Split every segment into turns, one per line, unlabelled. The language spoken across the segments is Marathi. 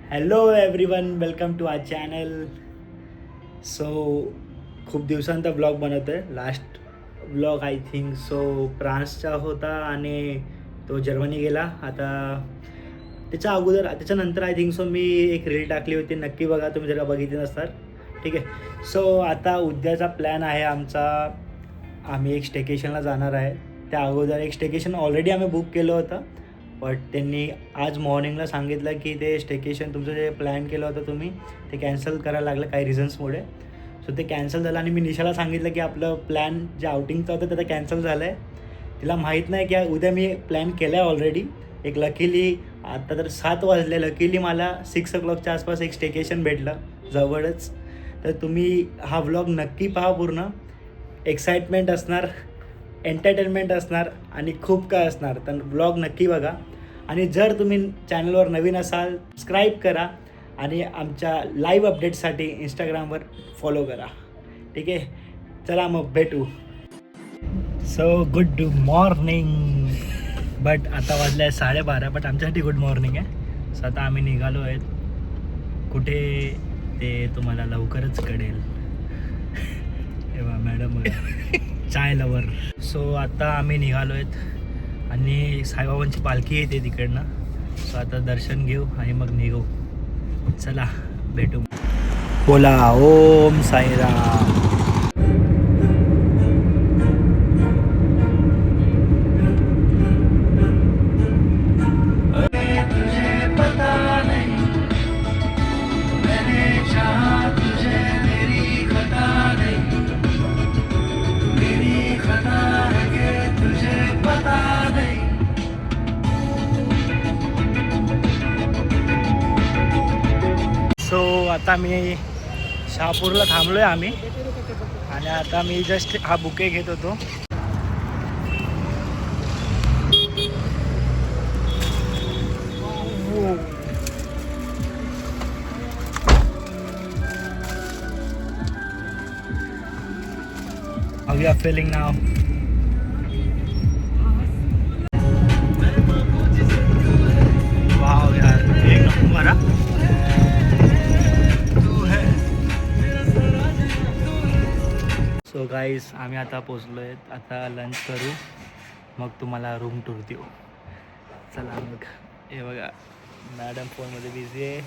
Hello everyone, welcome to our channel. So खूप दिवसांचा ब्लॉग बनवतो आहे. Last blog I think so फ्रान्सचा होता आणि तो जर्मनी गेला. आता त्याच्यानंतर आय थिंक सो मी एक रील टाकली होती, नक्की बघा तुम्ही जर बघितली नसतात. ठीक आहे. सो आता उद्याचा प्लॅन आहे आमचा. आम्ही एक स्टेकेशनला जाणार आहे. त्या अगोदर एक स्टेकेशन ऑलरेडी आम्ही बुक केलं होतं, बट त्यांनी आज मॉर्निंगला सांगितलं की ते स्टेकेशन तुमचं जे प्लॅन केलं होतं तुम्ही ते कॅन्सल करायला लागलं काही रिझन्समुळे. सो ते कॅन्सल झालं आणि मी निशाला सांगितलं की आपलं प्लॅन जे आउटिंगचं होतं ते कॅन्सल झालं आहे. तिला माहीत नाही की उद्या मी प्लॅन केला आहे ऑलरेडी. एक लकीली आता तर 7 वाजले, लकीली मला 6 o'clockच्या आसपास एक स्टेकेशन भेटलं जवळच. तर तुम्ही हा व्लॉग नक्की पहा पूर्ण. एक्साइटमेंट असणार, एंटरटेनमेंट असणार आणि खूप काय असणार. तर ब्लॉग नक्की बघा. आणि जर तुम्ही चॅनलवर नवीन असाल सबस्क्राईब करा आणि आमच्या लाईव्ह अपडेट्ससाठी इंस्टाग्रामवर फॉलो करा. ठीक आहे, चला मग भेटू. So good morning. बट आता वाजले आहे 12:30, बट आमच्यासाठी गुड मॉर्निंग आहे. सो आता आम्ही निघालो आहेत कुठे ते तुम्हाला लवकरच कळेल. तेव्हा मॅडम चाय लवर. सो आता आम्ही निघालो आहेत आणि साईबाबांची पालखी येते तिकडनं. सो आता दर्शन घेऊ आणि मग निघू. चला भेटू. बोला ओम साईराम. सो आता मी शहापूरला थांबलो आहे आम्ही आणि आता मी जस्ट हा बुके घेत होतो. How you are feeling now? Wow यार, एक नंबर. सो गाईस, आम्ही आता पोचलो आहेत. आता लंच करू, मग तुम्हाला रूम टूर देऊ. चला मग. हे बघा, मॅडम फोनमध्ये बिझी आहे,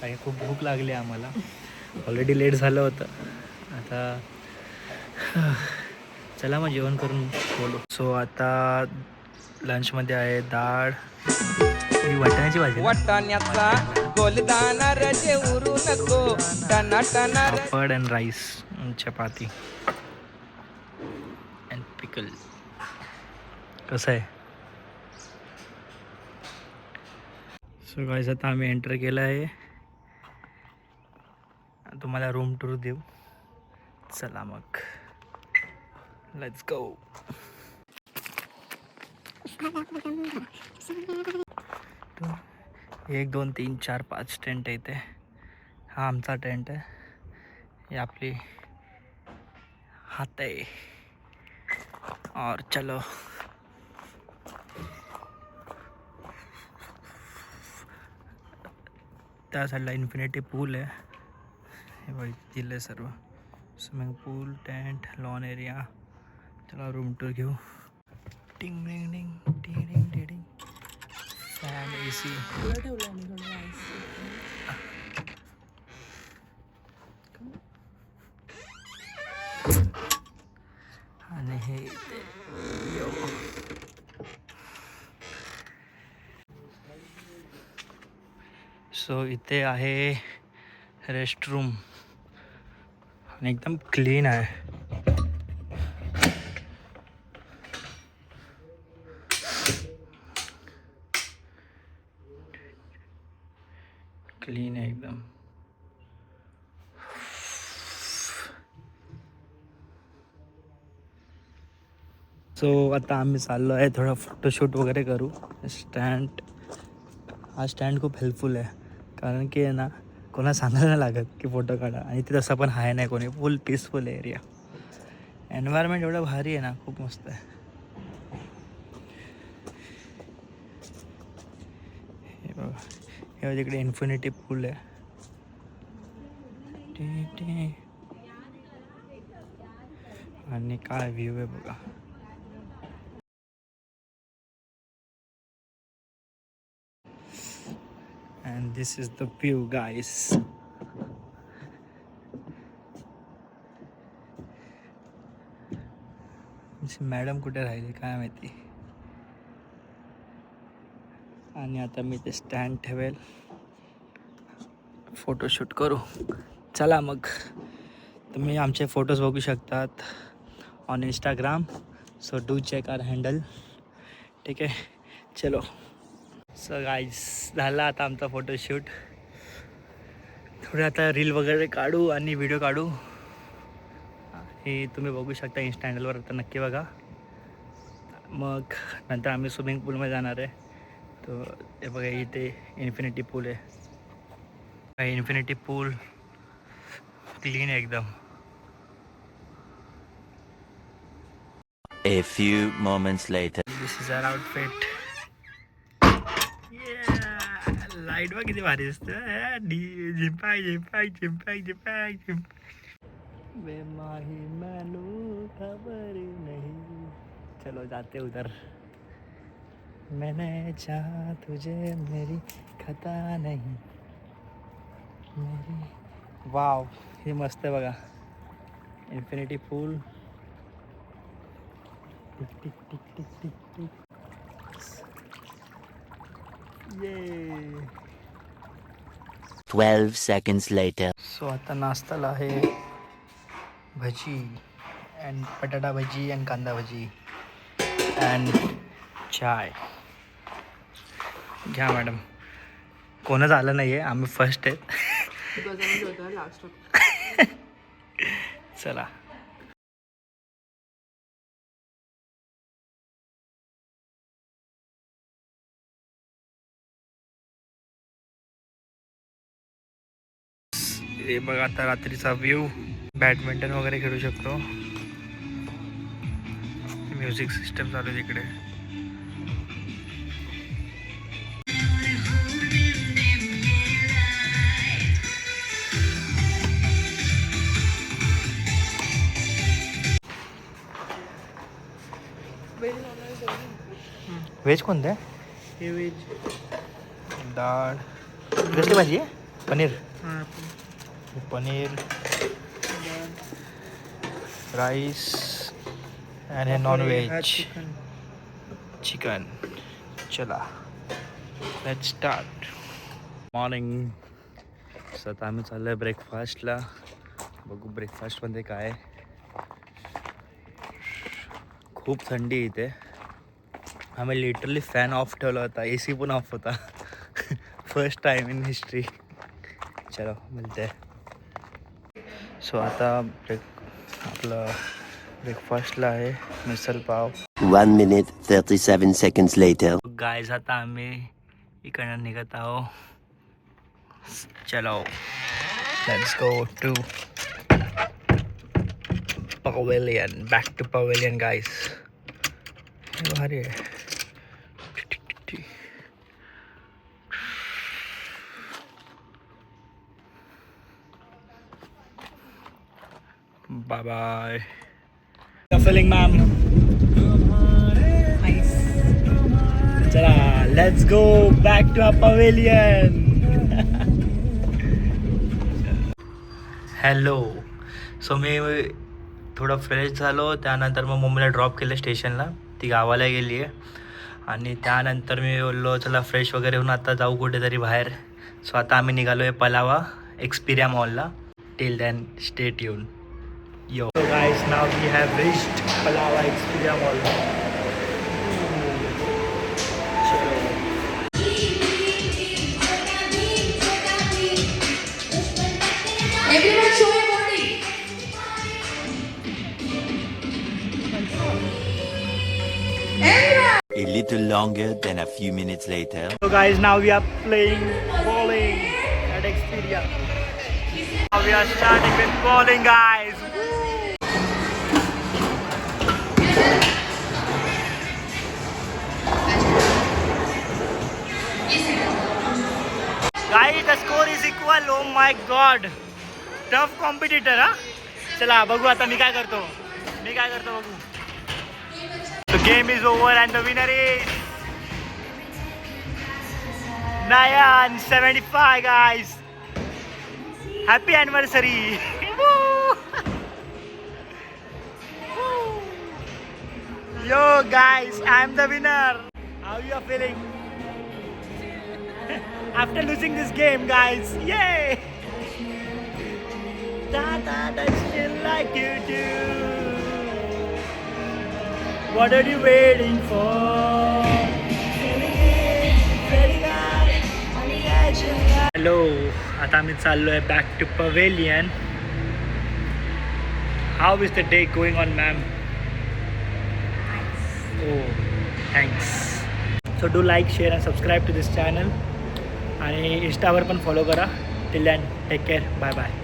काही खूप भूक लागली आम्हाला. ऑलरेडी लेट झालं होतं. आता चला मग जेवण करून बोलू. सो आता लंचमध्ये आहे डाळ, ही वाटाण्याची भाजी,
वाटाण्याचा गोलदाना रजे उरू नको टना टना
पापड अँड राईस, चपाती अँड पिकल. कसं आहे? सो गाईस, आता आम्ही एंटर केलं आहे. तुम्हाला रूम टूर देऊ. चला मग, लेट्स गो. 1 2 3 4 5 टेंट आहे इथे. हा आमचा टेंट आहे. ही आपली हात आहे. और चलो. त्या साईडला इन्फिनिटी पूल आहे. हे बघ दिले सर्व. स्विमिंग पूल, टेंट, लॉन एरिया. चला रूम टूर घेऊ. टिंग डिंग डिंग टिंग डिंग डिंग. Fan, AC. आणि हे सो इथे आहे रेस्ट रूम आणि एकदम क्लीन आहे. क्लीन आहे एकदम. सो आता आम्ही चाललो आहे थोडं फोटोशूट वगैरे करू. हा स्टँड खूप हेल्पफुल आहे, कारण की आहे ना, कोणाला सांगायला नाही लागत की फोटो काढा. आणि ते तसं पण आहे नाही कोणी. फुल पीसफुल एरिया. एन्व्हायरमेंट एवढं भारी आहे ना, खूप मस्त आहे. हे बघा, हे तिकडे इन्फिनिटी पूल आहे. आणि काय व्ह्यू आहे बघा. And this is the view, guys. Madam कुठे राहिली काय माहिती. आणि आता मी ते स्टँड ठेवेल, फोटोशूट करू. चला मग, तुम्ही आमचे फोटोज बघू शकतात on Instagram, so do check our handle. ठीक आहे, चलो. सो गाईज, झाला आता आमचा फोटोशूट. थोडे आता रील वगैरे काढू आणि व्हिडिओ काढू. हे तुम्ही बघू शकता इंस्टा हँडलवर, आता नक्की बघा. मग नंतर आम्ही स्विमिंग पूलमध्ये जाणार आहे. तो हे बघा, इथे इन्फिनिटी पूल आहे. इन्फिनिटी पूल क्लीन आहे एकदम.
A few moments later.
This is our outfit. Light बघ किती भारी दिसतं. झिंपाक झिंपाक झिंपाक झिंपाक झिंपाक. बेमाही मैनू खबर नहीं, चलो जाते उधर. मैंने चाहा तुझे मेरी खता नहीं मेरी. वाव, हे मस्त आहे बघा. Infinity pool. Tick tick tick tick tick tick. ये
12 seconds later.
सो आता नाश्त्याला आहे भजी अँड बटाटा भजी अँड कांदा भजी अँड चाय. घ्या मॅडम. कोणच आलं नाही आहे, आम्ही फर्स्ट आहेत. चला. हे बघा आता रात्रीचा व्ह्यू. बॅडमिंटन वगैरे खेळू शकतो. म्युझिक सिस्टम चालू आहे तिकडे. व्हेज कोणतं आहे?
हे वेज.
डाळ कसली भाजी आहे? पनीर. पनीर, राईस अँड हे नॉन व्हेज चिकन. चला, लेट्स स्टार्ट. मॉर्निंग. सो आता आम्ही चाललो आहे ब्रेकफास्टला. बघू ब्रेकफास्टमध्ये काय. खूप थंडी आहे इथे. आम्ही लिटरली फॅन ऑफ ठेवला होता, ए सी पण ऑफ होता. First time in history. चलो मिळते. सो आता आपलं ब्रेकफास्टला आहे misal pav.
1 minute 37 seconds later.
Guys, आता आम्ही इकडनं निघत आहो. चलो, let's go to pavilion. Back to pavilion guys. भारी आहे. Bye bye. Feeling, ma'am. Nice. Chala, let's go back to our pavilion. Hello. So मी थोडं फ्रेश झालो. त्यानंतर मग मम्मीला ड्रॉप केलं स्टेशनला. ती गावाला गेली आहे. आणि त्यानंतर मी बोललो चला फ्रेश वगैरे होऊन आता जाऊ कुठेतरी बाहेर. सो आता आम्ही निघालो आहे पलावा एक्सपिरिया मॉलला. Till then stay tuned. Yo. So guys, now we have reached Palawa Expedia Mall.
Everyone show your body. Everyone.
A little longer than a few minutes later.
So guys, now we are playing bowling at Expedia. Now we are starting with bowling, guys. भाई the score is equal. Oh my God, tough competitor हा. चला बघू आता मी काय करतो बघू. The game is over and the winner is Nayan 75 guys. Happy anniversary. Woo! Yo guys, I am the winner. How you are feeling? After losing this game guys. Yay! Da still like you do. What are you waiting for? Hello, आता आम्ही चाललो आहे back to pavilion. How is the day going on ma'am? Oh thanks. So do like share and subscribe to this channel आणि इंस्टावर पण फॉलो करा. Till then take care. Bye bye.